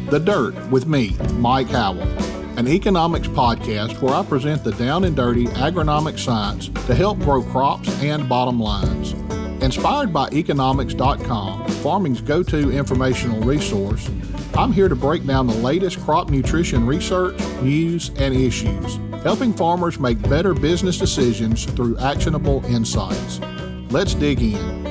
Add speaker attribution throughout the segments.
Speaker 1: The Dirt with me, Mike Howell, an economics podcast where I present the down and dirty agronomic science to help grow crops and bottom lines. Inspired by economics.com, farming's go-to informational resource, I'm here to break down the latest crop nutrition research, news, and issues, helping farmers make better business decisions through actionable insights. Let's dig in.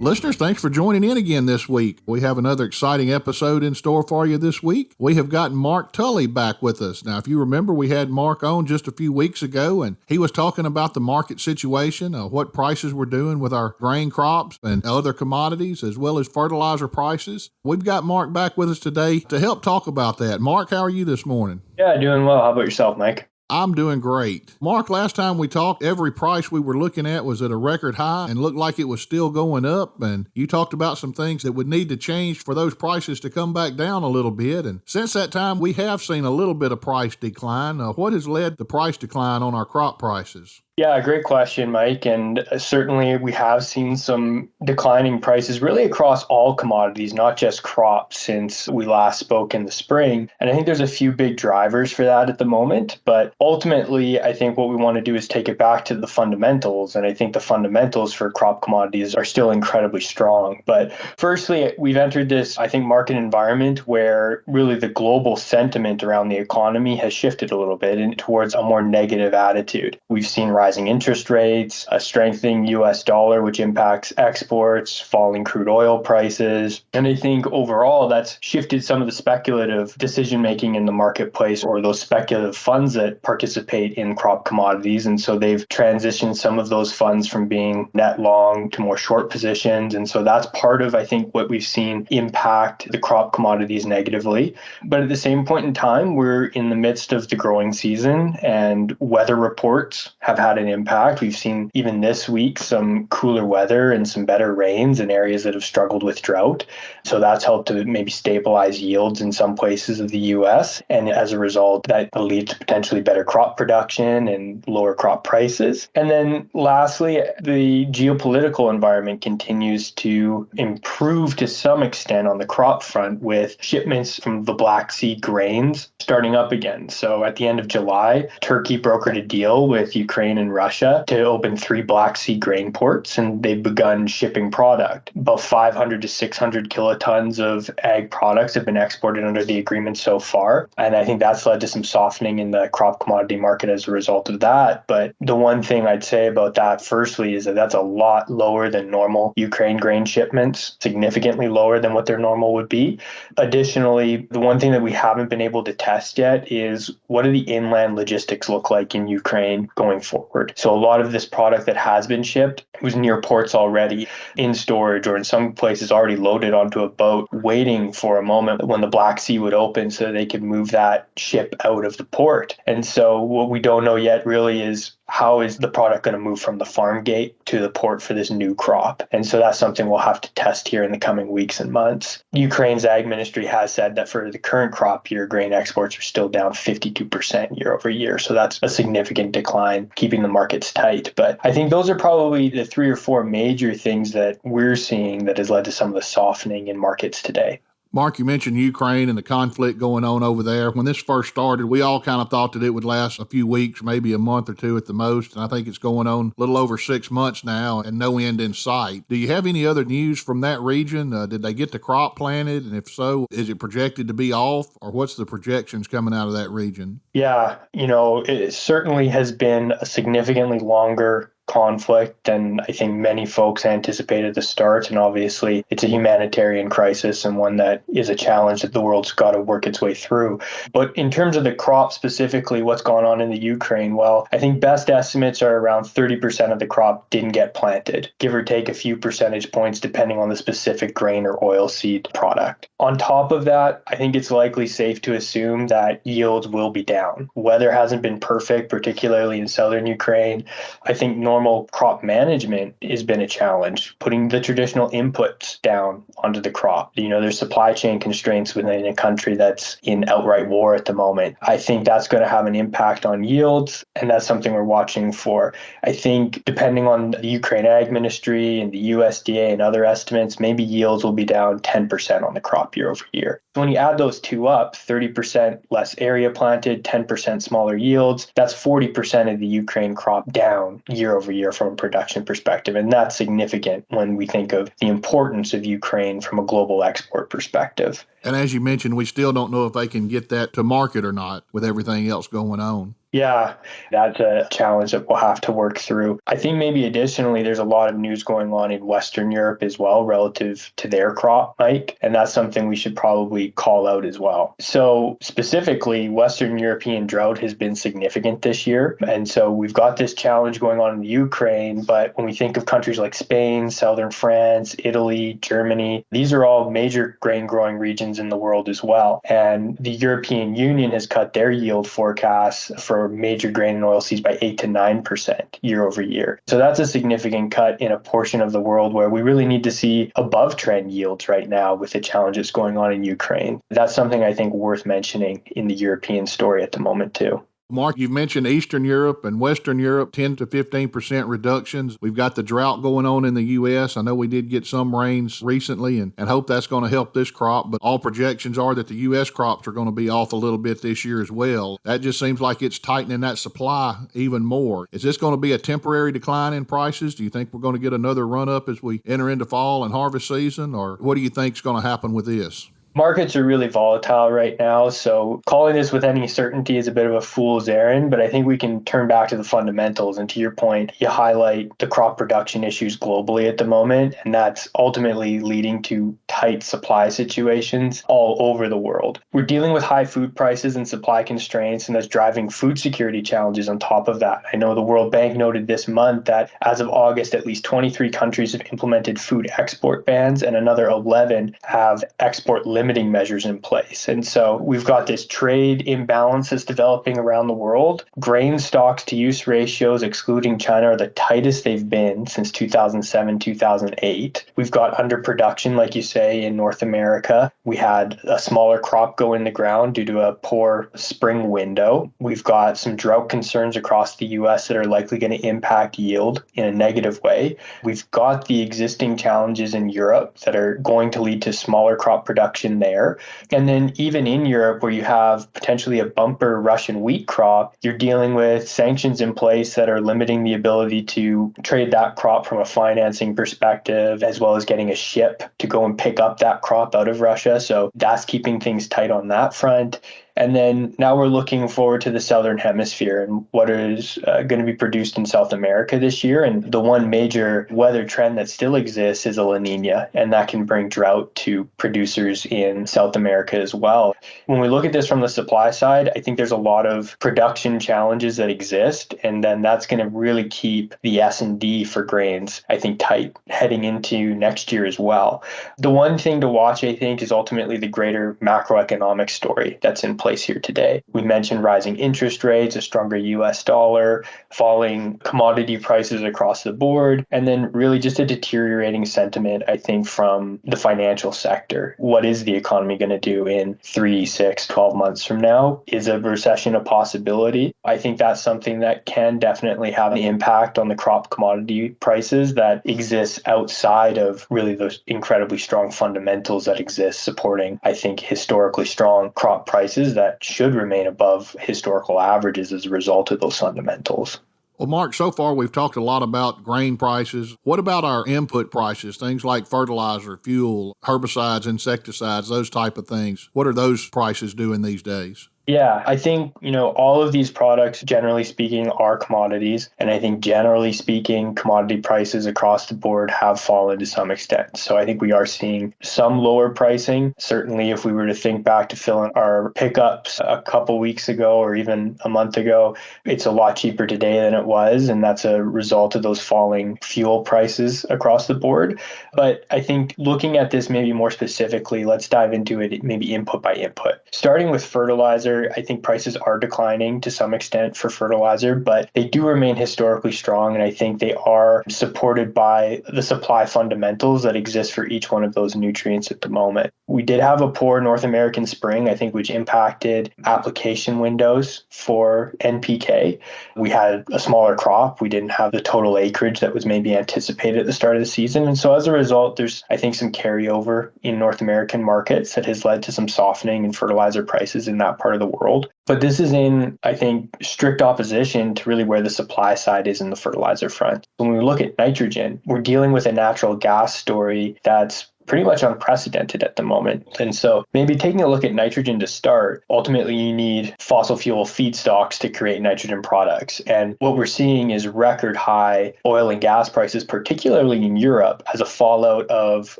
Speaker 1: Listeners, thanks for joining in again this week. We have another exciting episode in store for you this week. We have gotten Mark Tully back with us. Now, if you remember, we had Mark on just a few weeks ago, and he was talking about the market situation, what prices we're doing with our grain crops and other commodities, as well as fertilizer prices. We've got Mark back with us today to help talk about that. Mark, how are you this morning?
Speaker 2: Yeah, doing well. How about yourself, Mike?
Speaker 1: I'm doing great. Mark, last time we talked, every price we were looking at was at a record high and looked like it was still going up. And you talked about some things that would need to change for those prices to come back down a little bit. And since that time, we have seen a little bit of price decline. What has led the price decline on our crop prices?
Speaker 2: Yeah, great question, Mike. And certainly we have seen some declining prices really across all commodities, not just crops, since we last spoke in the spring. And I think there's a few big drivers for that at the moment. But ultimately, I think what we want to do is take it back to the fundamentals. And I think the fundamentals for crop commodities are still incredibly strong. But firstly, we've entered this, I think, market environment where really the global sentiment around the economy has shifted a little bit towards a more negative attitude. We've seen rising interest rates, a strengthening US dollar, which impacts exports, falling crude oil prices. And I think overall that's shifted some of the speculative decision making in the marketplace, or those speculative funds that participate in crop commodities. And so they've transitioned some of those funds from being net long to more short positions. And so that's part of, I think, what we've seen impact the crop commodities negatively. But at the same point in time, we're in the midst of the growing season, and weather reports have had an impact. We've seen even this week some cooler weather and some better rains in areas that have struggled with drought. So that's helped to maybe stabilize yields in some places of the US. And as a result, that will lead to potentially better crop production and lower crop prices. And then lastly, the geopolitical environment continues to improve to some extent on the crop front, with shipments from the Black Sea grains starting up again. So at the end of July, Turkey brokered a deal with Ukraine and Russia to open 3 Black Sea grain ports, and they've begun shipping product. About 500 to 600 kilotons of ag products have been exported under the agreement so far. And I think that's led to some softening in the crop commodity market as a result of that. But the one thing I'd say about that, firstly, is that that's a lot lower than normal Ukraine grain shipments, significantly lower than what their normal would be. Additionally, the one thing that we haven't been able to test yet is what do the inland logistics look like in Ukraine going forward. So a lot of this product that has been shipped was near ports already in storage, or in some places already loaded onto a boat, waiting for a moment when the Black Sea would open so they could move that ship out of the port. And so what we don't know yet really is how is the product going to move from the farm gate to the port for this new crop? And so that's something we'll have to test here in the coming weeks and months. Ukraine's ag ministry has said that for the current crop year, grain exports are still down 52% year over year. So that's a significant decline, keeping the markets tight. But I think those are probably the 3 or 4 major things that we're seeing that has led to some of the softening in markets today.
Speaker 1: Mark, you mentioned Ukraine and the conflict going on over there. When this first started, we all kind of thought that it would last a few weeks, maybe a month or 2 at the most. And I think it's going on a little over 6 months now and no end in sight. Do you have any other news from that region? Did they get the crop planted? And if so, is it projected to be off, or what's the projections coming out of that region?
Speaker 2: Yeah, it certainly has been a significantly longer conflict than I think many folks anticipated at the start. And obviously, it's a humanitarian crisis and one that is a challenge that the world's got to work its way through. But in terms of the crop specifically, what's going on in the Ukraine? Well, I think best estimates are around 30% of the crop didn't get planted, give or take a few percentage points depending on the specific grain or oilseed product. On top of that, I think it's likely safe to assume that yields will be down. Weather hasn't been perfect, particularly in southern Ukraine. I think normally normal crop management has been a challenge, putting the traditional inputs down onto the crop. There's supply chain constraints within a country that's in outright war at the moment. I think that's going to have an impact on yields, and that's something we're watching for. I think depending on the Ukraine Ag Ministry and the USDA and other estimates, maybe yields will be down 10% on the crop year over year. So when you add those two up, 30% less area planted, 10% smaller yields, that's 40% of the Ukraine crop down year over year from a production perspective. And that's significant when we think of the importance of Ukraine from a global export perspective.
Speaker 1: And as you mentioned, we still don't know if they can get that to market or not with everything else going on.
Speaker 2: Yeah, that's a challenge that we'll have to work through. I think maybe additionally, there's a lot of news going on in Western Europe as well relative to their crop, Mike, and that's something we should probably call out as well. So specifically, Western European drought has been significant this year. And so we've got this challenge going on in the Ukraine, but when we think of countries like Spain, southern France, Italy, Germany, these are all major grain growing regions in the world as well. And the European Union has cut their yield forecasts for major grain and oilseeds by 8 to 9% year over year. So that's a significant cut in a portion of the world where we really need to see above trend yields right now with the challenges going on in Ukraine. That's something I think worth mentioning in the European story at the moment too.
Speaker 1: Mark, you've mentioned Eastern Europe and Western Europe, 10 to 15% reductions. We've got the drought going on in the U.S. I know we did get some rains recently and hope that's going to help this crop, but all projections are that the U.S. crops are going to be off a little bit this year as well. That just seems like it's tightening that supply even more. Is this going to be a temporary decline in prices? Do you think we're going to get another run up as we enter into fall and harvest season, or what do you think is going to happen with this?
Speaker 2: Markets are really volatile right now, so calling this with any certainty is a bit of a fool's errand, but I think we can turn back to the fundamentals. And to your point, you highlight the crop production issues globally at the moment, and that's ultimately leading to tight supply situations all over the world. We're dealing with high food prices and supply constraints, and that's driving food security challenges on top of that. I know the World Bank noted this month that as of August, at least 23 countries have implemented food export bans, and another 11 have export limiting measures in place. And so we've got this trade imbalance that's developing around the world. Grain stocks to use ratios, excluding China, are the tightest they've been since 2007, 2008. We've got underproduction, like you say, in North America. We had a smaller crop go in the ground due to a poor spring window. We've got some drought concerns across the U.S. that are likely going to impact yield in a negative way. We've got the existing challenges in Europe that are going to lead to smaller crop production there. And then even in Europe, where you have potentially a bumper Russian wheat crop, you're dealing with sanctions in place that are limiting the ability to trade that crop from a financing perspective, as well as getting a ship to go and pick up that crop out of Russia. So that's keeping things tight on that front. And then now we're looking forward to the Southern Hemisphere and what is going to be produced in South America this year. And the one major weather trend that still exists is a La Nina, and that can bring drought to producers in South America as well. When we look at this from the supply side, I think there's a lot of production challenges that exist, and then that's going to really keep the S&D for grains, I think, tight heading into next year as well. The one thing to watch, I think, is ultimately the greater macroeconomic story that's in place here today. We mentioned rising interest rates, a stronger US dollar, falling commodity prices across the board, and then really just a deteriorating sentiment, I think, from the financial sector. What is the economy going to do in 3, 6, 12 months from now? Is a recession a possibility? I think that's something that can definitely have an impact on the crop commodity prices that exists outside of really those incredibly strong fundamentals that exist supporting, I think, historically strong crop prices that should remain above historical averages as a result of those fundamentals.
Speaker 1: Well, Mark, so far we've talked a lot about grain prices. What about our input prices, things like fertilizer, fuel, herbicides, insecticides, those type of things? What are those prices doing these days?
Speaker 2: Yeah, I think, all of these products, generally speaking, are commodities. And I think generally speaking, commodity prices across the board have fallen to some extent. So I think we are seeing some lower pricing. Certainly, if we were to think back to filling our pickups a couple weeks ago or even a month ago, it's a lot cheaper today than it was. And that's a result of those falling fuel prices across the board. But I think looking at this maybe more specifically, let's dive into it maybe input by input. Starting with fertilizer, year, I think prices are declining to some extent for fertilizer, but they do remain historically strong. And I think they are supported by the supply fundamentals that exist for each one of those nutrients at the moment. We did have a poor North American spring, I think, which impacted application windows for NPK. We had a smaller crop. We didn't have the total acreage that was maybe anticipated at the start of the season. And so as a result, there's, I think, some carryover in North American markets that has led to some softening in fertilizer prices in that part of the world. But this is in, I think, strict opposition to really where the supply side is in the fertilizer front. When we look at nitrogen, we're dealing with a natural gas story that's pretty much unprecedented at the moment. And so maybe taking a look at nitrogen to start, ultimately you need fossil fuel feedstocks to create nitrogen products. And what we're seeing is record high oil and gas prices, particularly in Europe, as a fallout of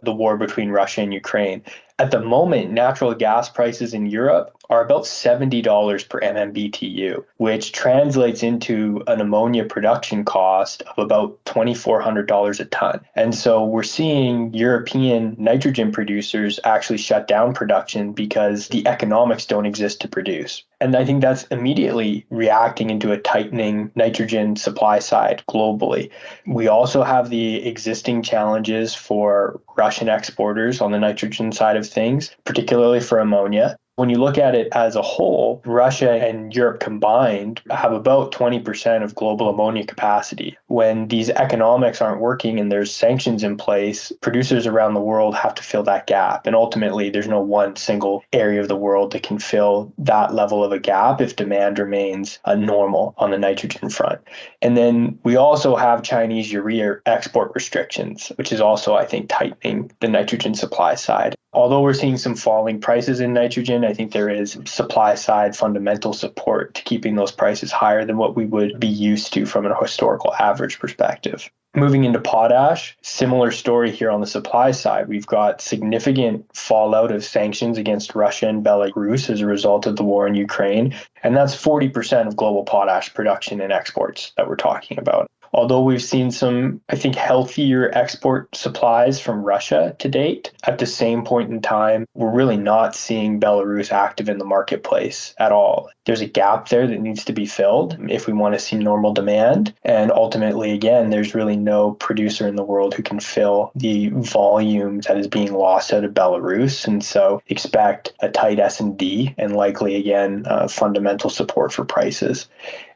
Speaker 2: the war between Russia and Ukraine. At the moment, natural gas prices in Europe are about $70 per MMBTU, which translates into an ammonia production cost of about $2,400 a ton. And so we're seeing European nitrogen producers actually shut down production because the economics don't exist to produce. And I think that's immediately reacting into a tightening nitrogen supply side globally. We also have the existing challenges for Russian exporters on the nitrogen side of things, particularly for ammonia. When you look at it as a whole, Russia and Europe combined have about 20% of global ammonia capacity. When these economics aren't working and there's sanctions in place, producers around the world have to fill that gap. And ultimately, there's no one single area of the world that can fill that level of a gap if demand remains normal on the nitrogen front. And then we also have Chinese urea export restrictions, which is also, I think, tightening the nitrogen supply side. Although we're seeing some falling prices in nitrogen, I think there is supply side fundamental support to keeping those prices higher than what we would be used to from a historical average perspective. Moving into potash, similar story here on the supply side. We've got significant fallout of sanctions against Russia and Belarus as a result of the war in Ukraine. And that's 40% of global potash production and exports that we're talking about. Although we've seen some, I think, healthier export supplies from Russia to date, at the same point in time, we're really not seeing Belarus active in the marketplace at all. There's a gap there that needs to be filled if we want to see normal demand. And ultimately, again, there's really no producer in the world who can fill the volume that is being lost out of Belarus. And so expect a tight S&D and likely, again, fundamental support for prices.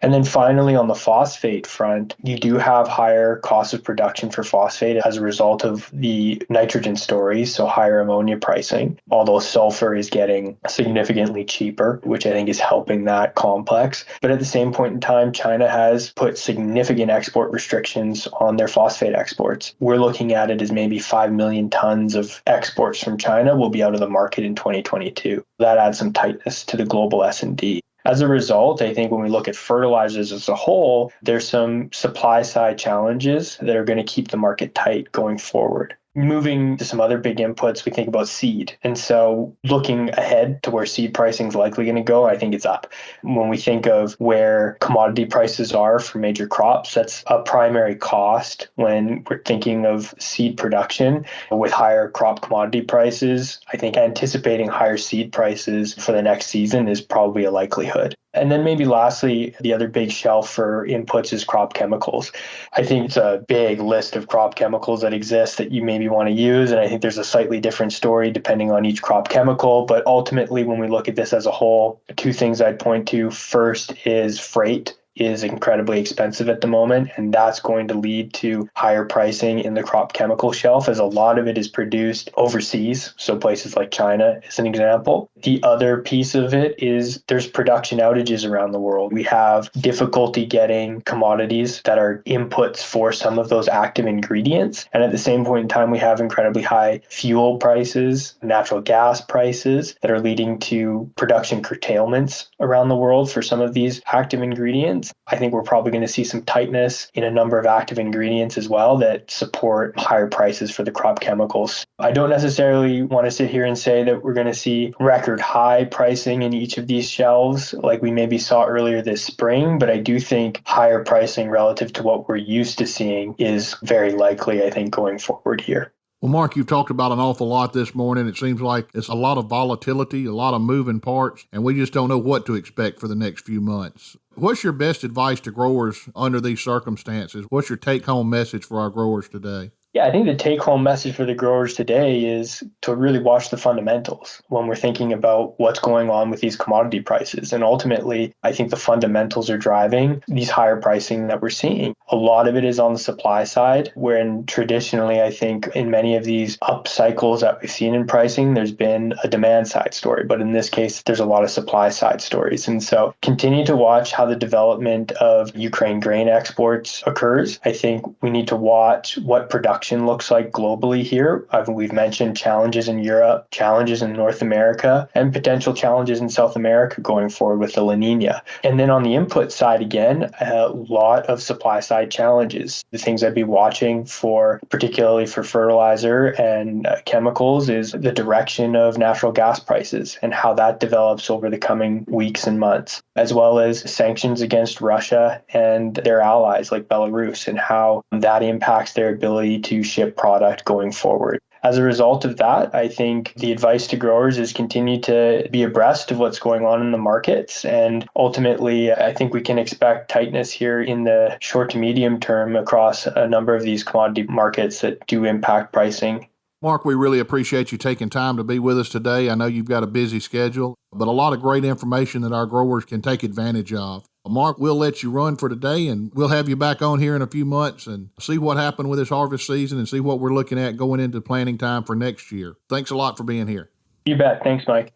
Speaker 2: And then finally, on the phosphate front, you do have higher costs of production for phosphate as a result of the nitrogen story, so higher ammonia pricing, although sulfur is getting significantly cheaper, which I think is helping that complex. But at the same point in time, China has put significant export restrictions on their phosphate exports. We're looking at it as maybe 5 million tons of exports from China will be out of the market in 2022. That adds some tightness to the global S&D. As a result, I think when we look at fertilizers as a whole, there's some supply side challenges that are going to keep the market tight going forward. Moving to some other big inputs, we think about seed. And so looking ahead to where seed pricing is likely going to go, I think it's up. When we think of where commodity prices are for major crops, that's a primary cost when we're thinking of seed production. With higher crop commodity prices, I think anticipating higher seed prices for the next season is probably a likelihood. And then maybe lastly, the other big shelf for inputs is crop chemicals. I think it's a big list of crop chemicals that exist that you maybe want to use. And I think there's a slightly different story depending on each crop chemical. But ultimately, when we look at this as a whole, two things I'd point to. First is freight is incredibly expensive at the moment, and that's going to lead to higher pricing in the crop chemical shelf as a lot of it is produced overseas, so places like China is an example. The other piece of it is there's production outages around the world. We have difficulty getting commodities that are inputs for some of those active ingredients, and at the same point in time we have incredibly high fuel prices, natural gas prices that are leading to production curtailments around the world for some of these active ingredients. I think we're probably going to see some tightness in a number of active ingredients as well that support higher prices for the crop chemicals. I don't necessarily want to sit here and say that we're going to see record high pricing in each of these shelves like we maybe saw earlier this spring, but I do think higher pricing relative to what we're used to seeing is very likely, I think, going forward here.
Speaker 1: Well, Mark, you've talked about an awful lot this morning. It seems like it's a lot of volatility, a lot of moving parts, and we just don't know what to expect for the next few months. What's your best advice to growers under these circumstances? What's your take-home message for our growers today?
Speaker 2: Yeah, I think the take home message for the growers today is to really watch the fundamentals when we're thinking about what's going on with these commodity prices. And ultimately, I think the fundamentals are driving these higher pricing that we're seeing. A lot of it is on the supply side, wherein traditionally, I think in many of these up cycles that we've seen in pricing, there's been a demand side story. But in this case, there's a lot of supply side stories. And so continue to watch how the development of Ukraine grain exports occurs. I think we need to watch what production looks like globally here. We've mentioned challenges in Europe, challenges in North America, and potential challenges in South America going forward with the La Nina. And then on the input side, again, a lot of supply side challenges. The things I'd be watching for, particularly for fertilizer and chemicals, is the direction of natural gas prices and how that develops over the coming weeks and months, as well as sanctions against Russia and their allies like Belarus and how that impacts their ability to ship product going forward. As a result of that, I think the advice to growers is continue to be abreast of what's going on in the markets. And ultimately, I think we can expect tightness here in the short to medium term across a number of these commodity markets that do impact pricing.
Speaker 1: Mark, we really appreciate you taking time to be with us today. I know you've got a busy schedule, but a lot of great information that our growers can take advantage of. Mark, we'll let you run for today, and we'll have you back on here in a few months and see what happened with this harvest season and see what we're looking at going into planting time for next year. Thanks a lot for being here.
Speaker 2: You bet. Thanks, Mike.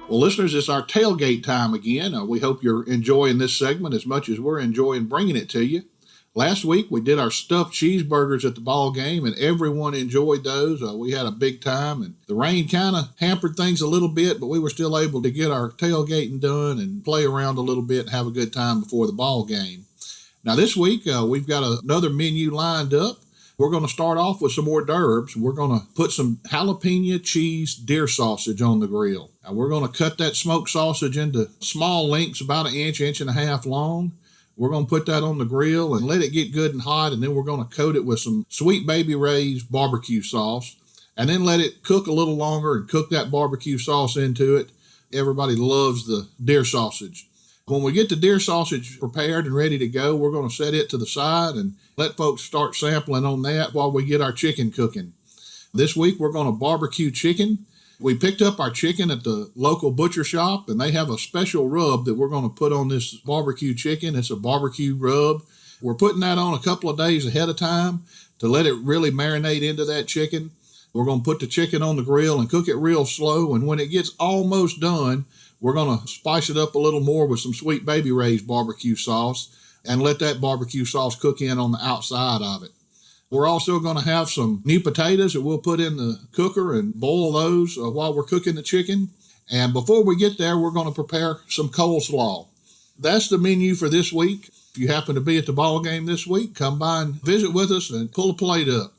Speaker 1: Well, listeners, it's our tailgate time again. We hope you're enjoying this segment as much as we're enjoying bringing it to you. Last week, we did our stuffed cheeseburgers at the ball game, and everyone enjoyed those. We had a big time, and the rain kind of hampered things a little bit, but we were still able to get our tailgating done and play around a little bit and have a good time before the ball game. Now, this week, we've got another menu lined up. We're going to start off with some hors d'oeuvres. We're going to put some jalapeno cheese deer sausage on the grill. Now, we're going to cut that smoked sausage into small links, about an inch, inch and a half long. We're going to put that on the grill and let it get good and hot, and then we're going to coat it with some Sweet Baby Ray's barbecue sauce, and then let it cook a little longer and cook that barbecue sauce into it. Everybody loves the deer sausage. When we get the deer sausage prepared and ready to go, we're going to set it to the side and let folks start sampling on that while we get our chicken cooking. This week, we're going to barbecue chicken. We picked up our chicken at the local butcher shop, and they have a special rub that we're going to put on this barbecue chicken. It's a barbecue rub. We're putting that on a couple of days ahead of time to let it really marinate into that chicken. We're going to put the chicken on the grill and cook it real slow, and when it gets almost done, we're going to spice it up a little more with some Sweet Baby Ray's barbecue sauce and let that barbecue sauce cook in on the outside of it. We're also going to have some new potatoes that we'll put in the cooker and boil those while we're cooking the chicken. And before we get there, we're going to prepare some coleslaw. That's the menu for this week. If you happen to be at the ball game this week, come by and visit with us and pull a plate up.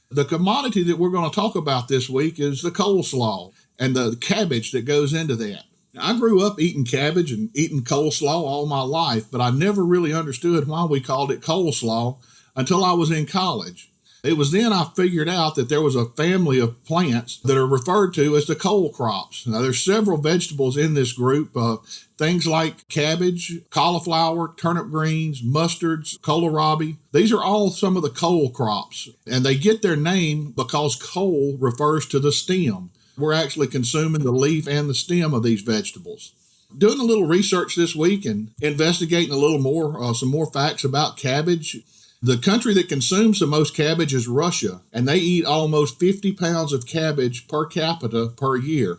Speaker 1: The commodity that we're going to talk about this week is the coleslaw and the cabbage that goes into that. Now, I grew up eating cabbage and eating coleslaw all my life, but I never really understood why we called it coleslaw until I was in college. It was then I figured out that there was a family of plants that are referred to as the cole crops. Now, there's several vegetables in this group, things like cabbage, cauliflower, turnip greens, mustards, kohlrabi. These are all some of the cole crops, and they get their name because cole refers to the stem. We're actually consuming the leaf and the stem of these vegetables. Doing a little research this week and investigating a little more, some more facts about cabbage. The country that consumes the most cabbage is Russia, and they eat almost 50 pounds of cabbage per capita per year.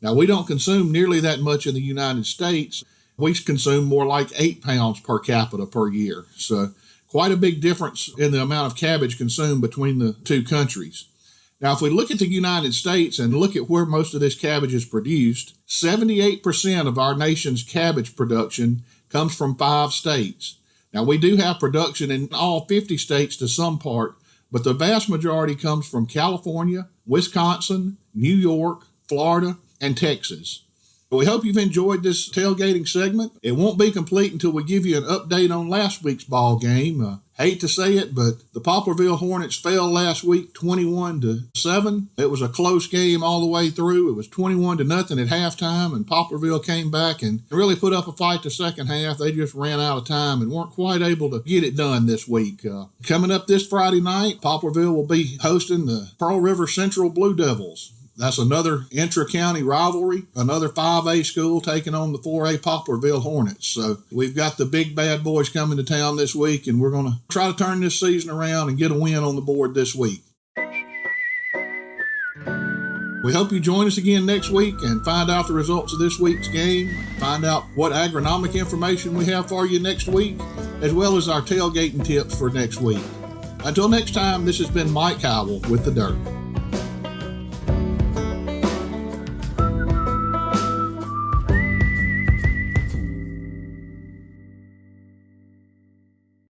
Speaker 1: Now, we don't consume nearly that much in the United States. We consume more like 8 pounds per capita per year. So quite a big difference in the amount of cabbage consumed between the two countries. Now, if we look at the United States and look at where most of this cabbage is produced, 78% of our nation's cabbage production comes from 5 states. Now, we do have production in all 50 states to some part, but the vast majority comes from California, Wisconsin, New York, Florida, and Texas. We hope you've enjoyed this tailgating segment. It won't be complete until we give you an update on last week's ball game. Hate to say it, but the Poplarville Hornets fell last week 21-7. It was a close game all the way through. It was 21-0 at halftime, and Poplarville came back and really put up a fight the second half. They just ran out of time and weren't quite able to get it done this week. Coming up this Friday night, Poplarville will be hosting the Pearl River Central Blue Devils. That's another intra-county rivalry, another 5A school taking on the 4A Poplarville Hornets. So we've got the big bad boys coming to town this week, and we're going to try to turn this season around and get a win on the board this week. We hope you join us again next week and find out the results of this week's game, find out what agronomic information we have for you next week, as well as our tailgating tips for next week. Until next time, this has been Mike Howell with The Dirt.